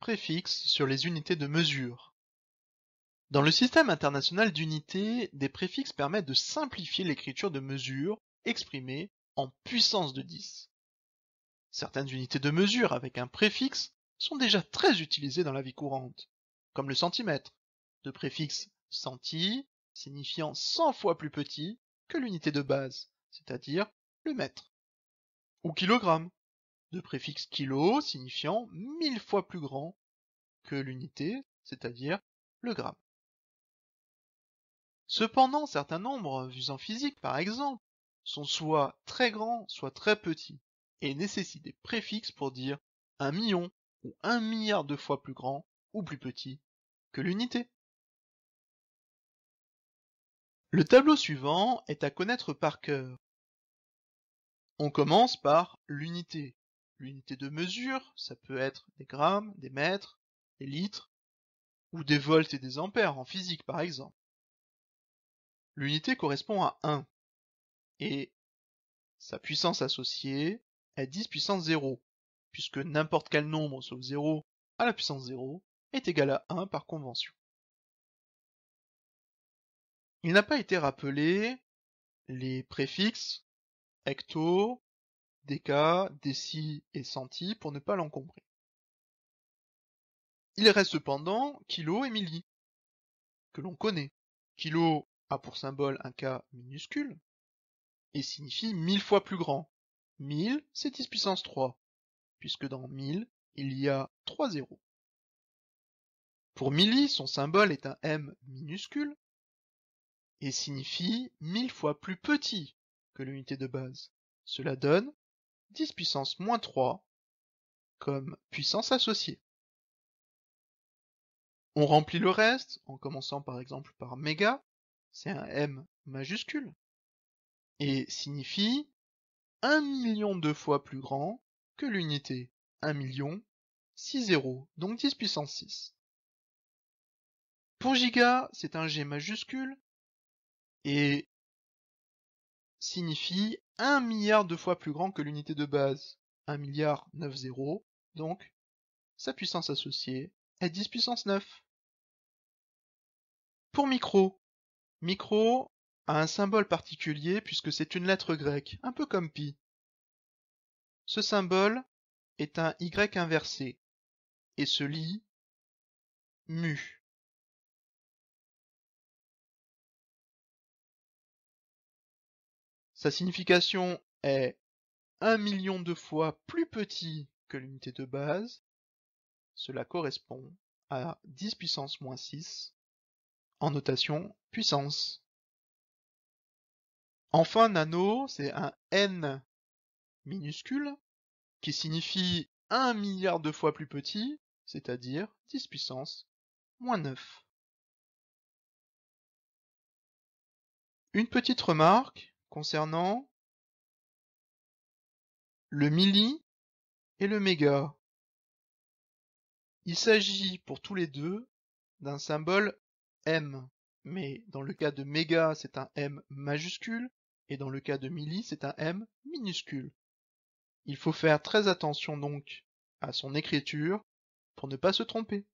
préfixes sur les unités de mesure. Dans le système international d'unités, des préfixes permettent de simplifier l'écriture de mesure exprimée en puissance de 10. Certaines unités de mesure avec un préfixe sont déjà très utilisées dans la vie courante, comme le centimètre, de préfixe centi, signifiant 100 fois plus petit que l'unité de base, c'est-à-dire le mètre, ou kilogramme, de préfixe kilo signifiant 1000 fois plus grand que l'unité, c'est-à-dire le gramme. Cependant, certains nombres, vus en physique par exemple, sont soit très grands, soit très petits, et nécessitent des préfixes pour dire 1 million ou 1 milliard de fois plus grand ou plus petit que l'unité. Le tableau suivant est à connaître par cœur. On commence par l'unité. L'unité de mesure, ça peut être des grammes, des mètres, des litres, ou des volts et des ampères en physique par exemple. L'unité correspond à 1, et sa puissance associée est 10 puissance 0, puisque n'importe quel nombre sauf 0 à la puissance 0 est égal à 1 par convention. Il n'a pas été rappelé les préfixes hecto, déca, déci et centi pour ne pas l'encombrer. Il reste cependant kilo et milli, que l'on connaît. Kilo a pour symbole un K minuscule et signifie 1000 fois plus grand. 1000, c'est 10 puissance 3, puisque dans 1000, il y a 3 zéros. Pour milli, son symbole est un M minuscule et signifie 1000 fois plus petit que l'unité de base. Cela donne 10 puissance moins 3 comme puissance associée. On remplit le reste en commençant par exemple par méga, c'est un M majuscule, et signifie 1 million de fois plus grand que l'unité 1 million, 6 zéros, donc 10 puissance 6. Pour giga, c'est un G majuscule et signifie 1 milliard de fois plus grand que l'unité de base, 1 milliard 9 zéros, donc sa puissance associée est 10 puissance 9. Pour micro, micro a un symbole particulier puisque c'est une lettre grecque, un peu comme pi. Ce symbole est un Y inversé et se lit mu. Sa signification est 1 million de fois plus petit que l'unité de base. Cela correspond à 10 puissance moins 6 en notation puissance. Enfin, nano, c'est un N minuscule qui signifie 1 milliard de fois plus petit, c'est-à-dire 10 puissance moins 9. Une petite remarque concernant le milli et le méga. Il s'agit pour tous les deux d'un symbole M, mais dans le cas de méga c'est un M majuscule et dans le cas de milli c'est un M minuscule. Il faut faire très attention donc à son écriture pour ne pas se tromper.